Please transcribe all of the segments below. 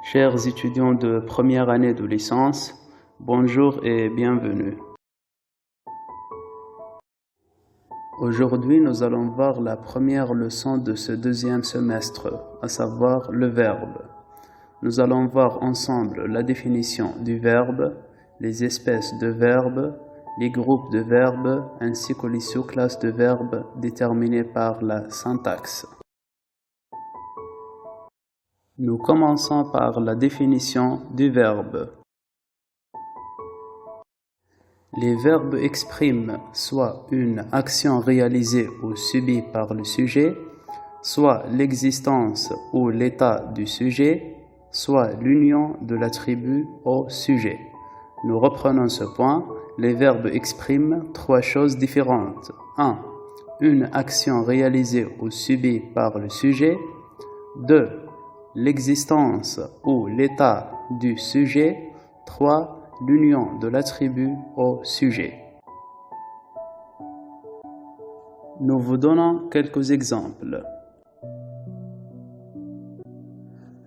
Chers étudiants de première année de licence, bonjour et bienvenue. Aujourd'hui, nous allons voir la première leçon de ce deuxième semestre, à savoir le verbe. Nous allons voir ensemble la définition du verbe, les espèces de verbes, les groupes de verbes ainsi que les sous-classes de verbes déterminées par la syntaxe. Nous commençons par la définition du verbe. Les verbes expriment soit une action réalisée ou subie par le sujet, soit l'existence ou l'état du sujet, soit l'union de l'attribut au sujet. Nous reprenons ce point. Les verbes expriment trois choses différentes. 1. Une action réalisée ou subie par le sujet. 2. L'existence ou l'état du sujet. 3. L'union de l'attribut au sujet. Nous vous donnons quelques exemples.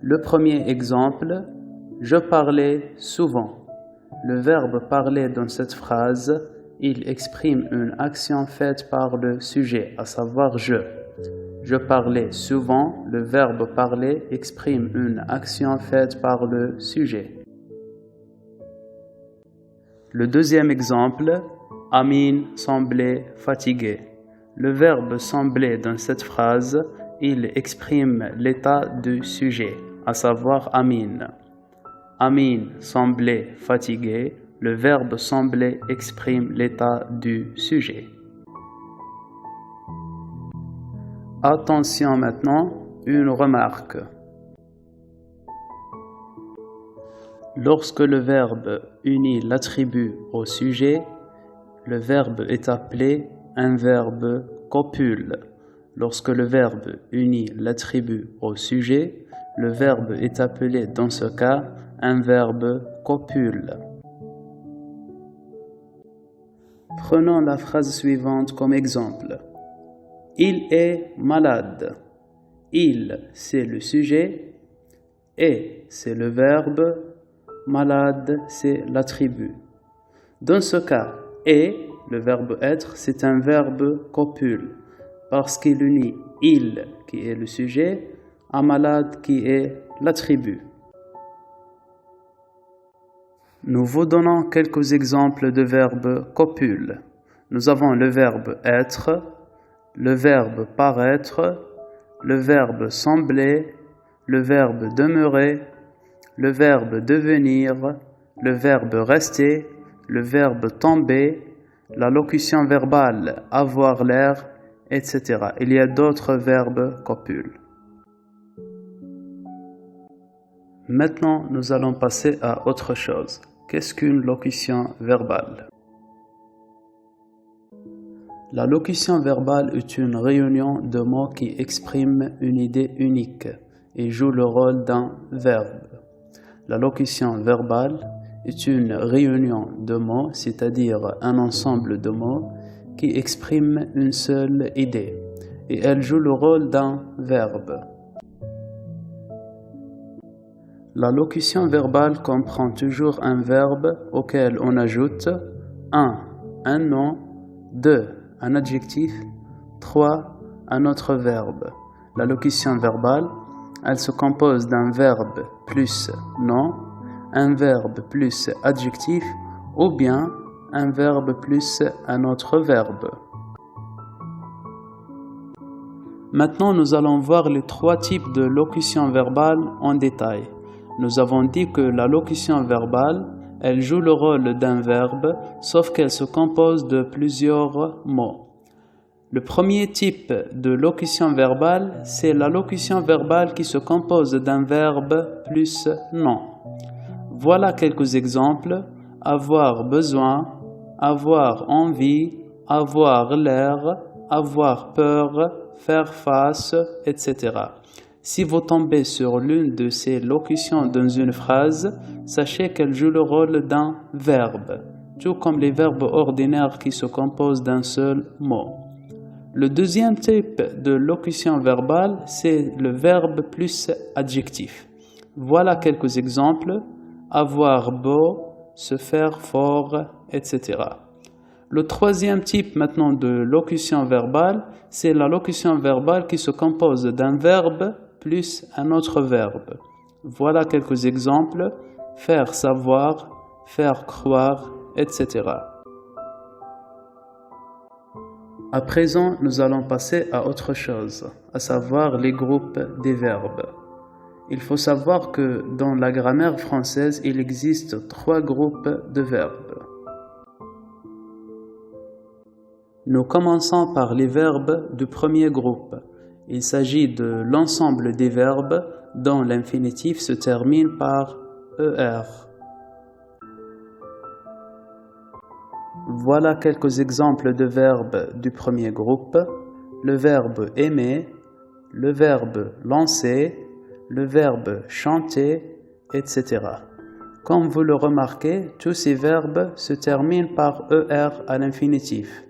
Le premier exemple, je parlais souvent. Le verbe parler dans cette phrase, il exprime une action faite par le sujet, à savoir je. Je parlais souvent, le verbe parler exprime une action faite par le sujet. Le deuxième exemple, Amin semblait fatigué. Le verbe sembler dans cette phrase, il exprime l'état du sujet, à savoir Amin. Amin semblait fatigué. Le verbe sembler exprime l'état du sujet. Attention maintenant, une remarque. Lorsque le verbe unit l'attribut au sujet, le verbe est appelé un verbe copule. Lorsque le verbe unit l'attribut au sujet, le verbe est appelé dans ce cas un verbe copule. Prenons la phrase suivante comme exemple. Il est malade. Il, c'est le sujet. Et, c'est le verbe. Malade, c'est l'attribut. Dans ce cas, et, le verbe être, c'est un verbe copule parce qu'il unit il, qui est le sujet, à malade, qui est l'attribut. Nous vous donnons quelques exemples de verbes copules. Nous avons le verbe être, le verbe paraître, le verbe sembler, le verbe demeurer, le verbe devenir, le verbe rester, le verbe tomber, la locution verbale avoir l'air, etc. Il y a d'autres verbes copules. Maintenant, nous allons passer à autre chose. Qu'est-ce qu'une locution verbale? La locution verbale est une réunion de mots qui expriment une idée unique et joue le rôle d'un verbe. La locution verbale est une réunion de mots, c'est-à-dire un ensemble de mots qui expriment une seule idée et elle joue le rôle d'un verbe. La locution verbale comprend toujours un verbe auquel on ajoute 1. Un nom, 2. Un adjectif, 3. Un autre verbe. La locution verbale, elle se compose d'un verbe plus nom, un verbe plus adjectif ou bien un verbe plus un autre verbe. Maintenant, nous allons voir les trois types de locution verbale en détail. Nous avons dit que la locution verbale, elle joue le rôle d'un verbe, sauf qu'elle se compose de plusieurs mots. Le premier type de locution verbale, c'est la locution verbale qui se compose d'un verbe plus nom. Voilà quelques exemples. Avoir besoin, avoir envie, avoir l'air, avoir peur, faire face, etc. Si vous tombez sur l'une de ces locutions dans une phrase, sachez qu'elle joue le rôle d'un verbe, tout comme les verbes ordinaires qui se composent d'un seul mot. Le deuxième type de locution verbale, c'est le verbe plus adjectif. Voilà quelques exemples: avoir beau, se faire fort, etc. Le troisième type maintenant de locution verbale, c'est la locution verbale qui se compose d'un verbe plus un autre verbe. Voilà quelques exemples: faire savoir, faire croire, etc. À présent, nous allons passer à autre chose, à savoir les groupes des verbes. Il faut savoir que dans la grammaire française, il existe 3 groupes de verbes. Nous commençons par les verbes du premier groupe. Il s'agit de l'ensemble des verbes dont l'infinitif se termine par ER. Voilà quelques exemples de verbes du premier groupe: le verbe aimer, le verbe lancer, le verbe chanter, etc. Comme vous le remarquez, tous ces verbes se terminent par ER à l'infinitif.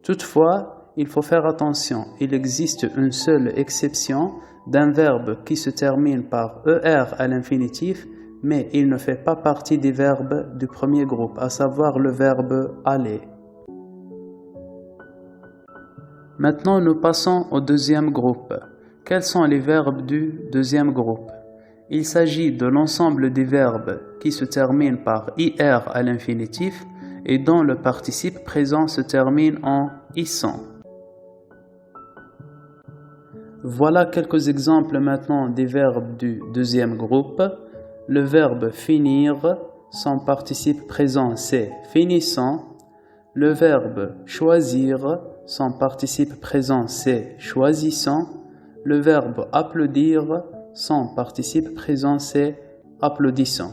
Toutefois, il faut faire attention, il existe une seule exception d'un verbe qui se termine par ER à l'infinitif, mais il ne fait pas partie des verbes du premier groupe, à savoir le verbe aller. Maintenant, nous passons au deuxième groupe. Quels sont les verbes du deuxième groupe? Il s'agit de l'ensemble des verbes qui se terminent par IR à l'infinitif et dont le participe présent se termine en ISant. Voilà quelques exemples maintenant des verbes du deuxième groupe. Le verbe finir, son participe présent c'est finissant. Le verbe choisir, son participe présent c'est choisissant. Le verbe applaudir, son participe présent c'est applaudissant.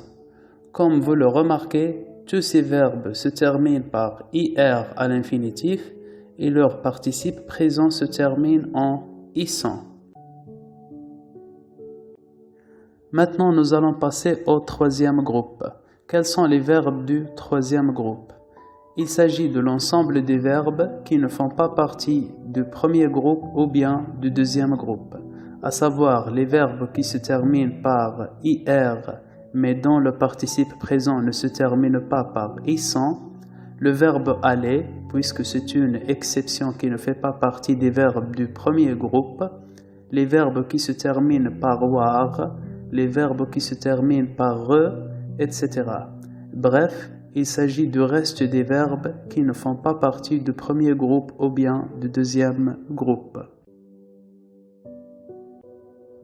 Comme vous le remarquez, tous ces verbes se terminent par IR à l'infinitif et leur participe présent se termine en ISant. Maintenant, nous allons passer au troisième groupe. Quels sont les verbes du troisième groupe? Il s'agit de l'ensemble des verbes qui ne font pas partie du premier groupe ou bien du deuxième groupe, à savoir les verbes qui se terminent par IR mais dont le participe présent ne se termine pas par ISant, le verbe aller, puisque c'est une exception qui ne fait pas partie des verbes du premier groupe, les verbes qui se terminent par war, les verbes qui se terminent par re, etc. Bref, il s'agit du reste des verbes qui ne font pas partie du premier groupe ou bien du deuxième groupe.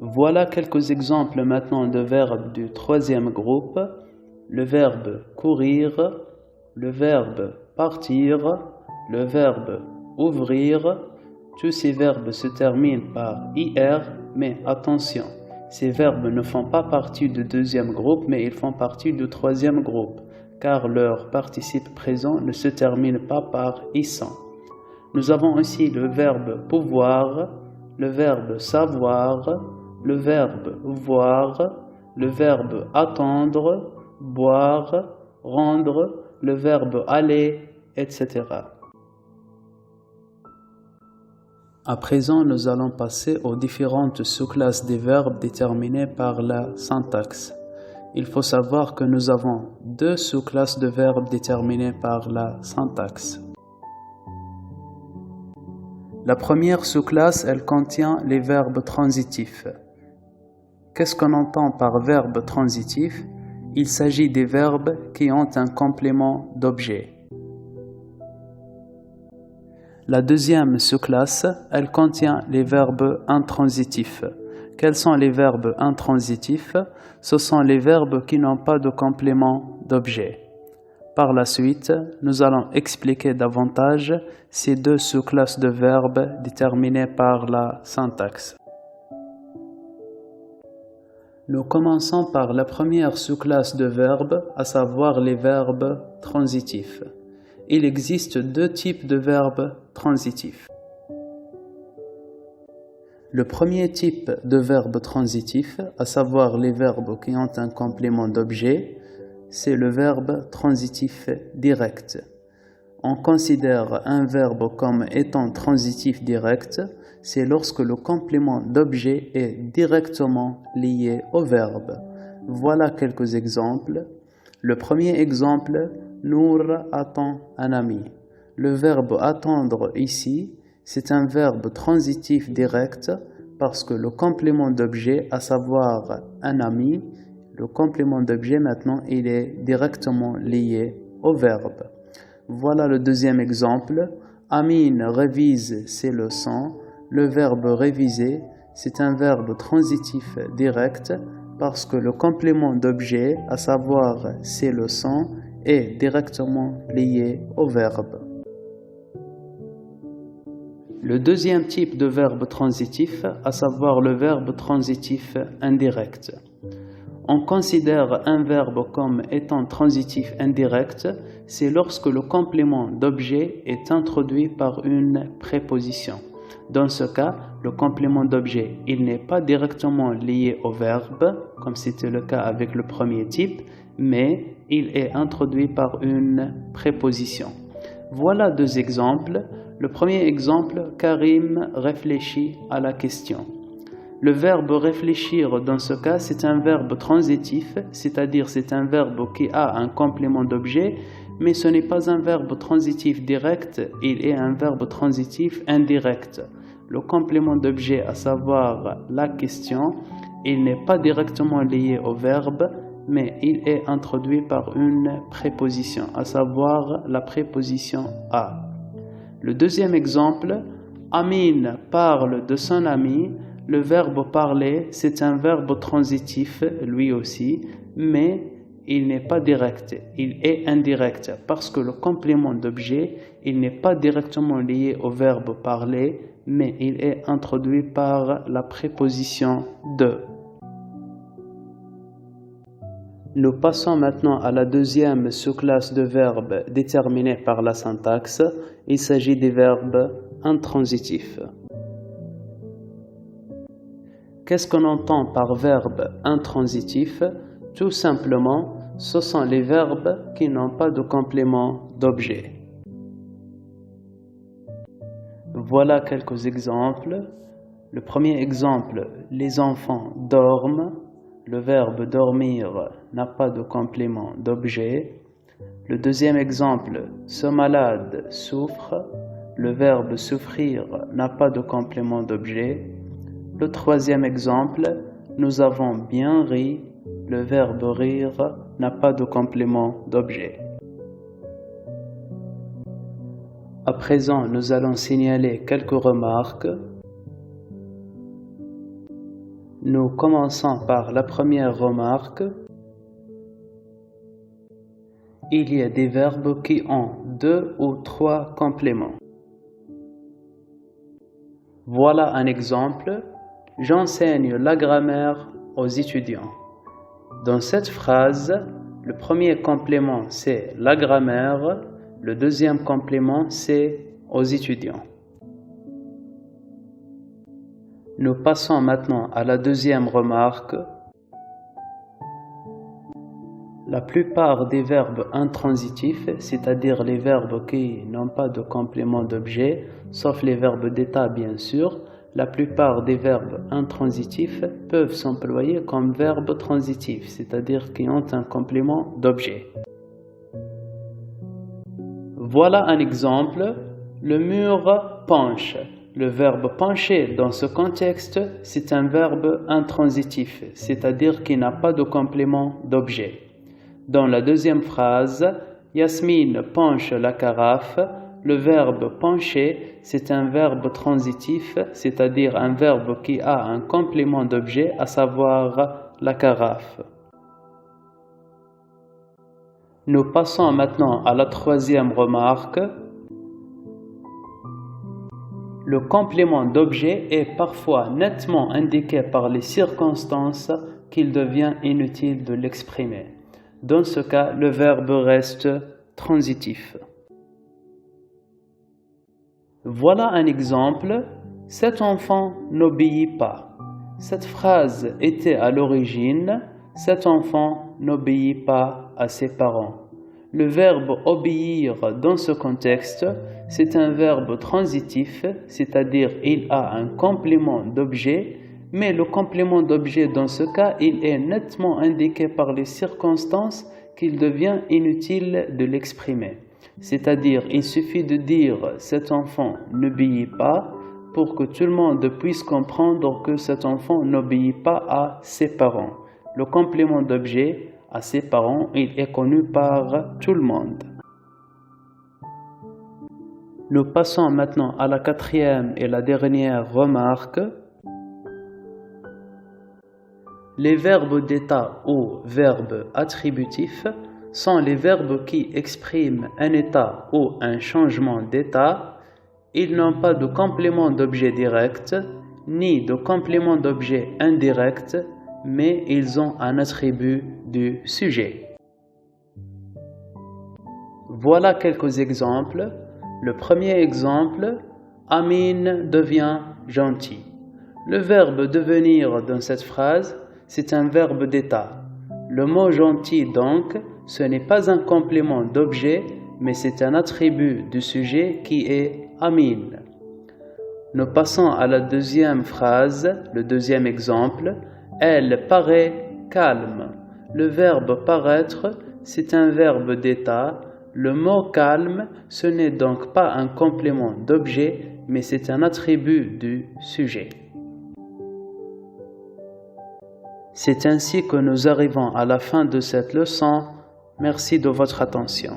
Voilà quelques exemples maintenant de verbes du troisième groupe: le verbe courir, le verbe partir, le verbe ouvrir. Tous ces verbes se terminent par IR, mais attention, ces verbes ne font pas partie du deuxième groupe, mais ils font partie du troisième groupe, car leur participe présent ne se termine pas par ISant. Nous avons aussi le verbe pouvoir, le verbe savoir, le verbe voir, le verbe attendre, boire, rendre, le verbe aller, etc. À présent, nous allons passer aux différentes sous-classes des verbes déterminées par la syntaxe. Il faut savoir que nous avons 2 sous-classes de verbes déterminées par la syntaxe. La première sous-classe, elle contient les verbes transitifs. Qu'est-ce qu'on entend par verbe transitif? Il s'agit des verbes qui ont un complément d'objet. La deuxième sous-classe, elle contient les verbes intransitifs. Quels sont les verbes intransitifs? Ce sont les verbes qui n'ont pas de complément d'objet. Par la suite, nous allons expliquer davantage ces 2 sous-classes de verbes déterminées par la syntaxe. Nous commençons par la première sous-classe de verbes, à savoir les verbes transitifs. Il existe 2 types de verbes transitifs. Le premier type de verbe transitif, à savoir les verbes qui ont un complément d'objet, c'est le verbe transitif direct. On considère un verbe comme étant transitif direct c'est lorsque le complément d'objet est directement lié au verbe. Voilà quelques exemples. Le premier exemple, Nour attend un ami. Le verbe attendre ici, c'est un verbe transitif direct parce que le complément d'objet, à savoir un ami, le complément d'objet maintenant, il est directement lié au verbe. Voilà le deuxième exemple. Amine révise ses leçons. Le verbe réviser, c'est un verbe transitif direct parce que le complément d'objet, à savoir ses leçons, est directement lié au verbe. Le deuxième type de verbe transitif, à savoir le verbe transitif indirect. On considère un verbe comme étant transitif indirect, c'est lorsque le complément d'objet est introduit par une préposition. Dans ce cas, le complément d'objet, il n'est pas directement lié au verbe, comme c'était le cas avec le premier type, mais il est introduit par une préposition. Voilà deux exemples. Le premier exemple, Karim réfléchit à la question. Le verbe réfléchir dans ce cas, c'est un verbe transitif, c'est-à-dire c'est un verbe qui a un complément d'objet, mais ce n'est pas un verbe transitif direct, il est un verbe transitif indirect. Le complément d'objet, à savoir la question, il n'est pas directement lié au verbe, mais il est introduit par une préposition, à savoir la préposition à. Le deuxième exemple, Amine parle de son ami. Le verbe parler, c'est un verbe transitif, lui aussi, mais il n'est pas direct, il est indirect, parce que le complément d'objet, il n'est pas directement lié au verbe parler, mais il est introduit par la préposition de. Nous passons maintenant à la deuxième sous-classe de verbes déterminée par la syntaxe. Il s'agit des verbes intransitifs. Qu'est-ce qu'on entend par verbe intransitif? Tout simplement, ce sont les verbes qui n'ont pas de complément d'objet. Voilà quelques exemples. Le premier exemple, les enfants dorment. Le verbe dormir n'a pas de complément d'objet. Le deuxième exemple, ce malade souffre. Le verbe souffrir n'a pas de complément d'objet. Le troisième exemple, nous avons bien ri. Le verbe rire n'a pas de complément d'objet. À présent, nous allons signaler quelques remarques. Nous commençons par la première remarque. Il y a des verbes qui ont 2 ou 3 compléments. Voilà un exemple. J'enseigne la grammaire aux étudiants. Dans cette phrase, le premier complément c'est la grammaire, le deuxième complément c'est aux étudiants. Nous passons maintenant à la deuxième remarque. La plupart des verbes intransitifs, c'est-à-dire les verbes qui n'ont pas de complément d'objet, sauf les verbes d'état bien sûr, la plupart des verbes intransitifs peuvent s'employer comme verbes transitifs, c'est-à-dire qui ont un complément d'objet. Voilà un exemple. Le mur penche. Le verbe pencher dans ce contexte, c'est un verbe intransitif, c'est-à-dire qui n'a pas de complément d'objet. Dans la deuxième phrase, Yasmine penche la carafe. Le verbe pencher, c'est un verbe transitif, c'est-à-dire un verbe qui a un complément d'objet, à savoir la carafe. Nous passons maintenant à la troisième remarque. Le complément d'objet est parfois nettement indiqué par les circonstances qu'il devient inutile de l'exprimer. Dans ce cas, le verbe reste transitif. Voilà un exemple. Cet enfant n'obéit pas. Cette phrase était à l'origine « Cet enfant n'obéit pas à ses parents ». Le verbe obéir dans ce contexte, c'est un verbe transitif, c'est-à-dire il a un complément d'objet, mais le complément d'objet dans ce cas, il est nettement indiqué par les circonstances qu'il devient inutile de l'exprimer. C'est-à-dire, il suffit de dire « cet enfant n'obéit pas » pour que tout le monde puisse comprendre que cet enfant n'obéit pas à ses parents. Le complément d'objet à ses parents, il est connu par tout le monde. Nous passons maintenant à la quatrième et la dernière remarque. Les verbes d'état ou verbes attributifs sont les verbes qui expriment un état ou un changement d'état. Ils n'ont pas de complément d'objet direct, ni de complément d'objet indirect, mais ils ont un attribut du sujet. Voilà quelques exemples. Le premier exemple, Amin devient gentil. Le verbe devenir dans cette phrase, c'est un verbe d'état. Le mot gentil donc, ce n'est pas un complément d'objet, mais c'est un attribut du sujet qui est Amin. Nous passons à la deuxième phrase, le deuxième exemple. Elle paraît calme. Le verbe paraître, c'est un verbe d'état. Le mot calme, ce n'est donc pas un complément d'objet, mais c'est un attribut du sujet. C'est ainsi que nous arrivons à la fin de cette leçon. Merci de votre attention.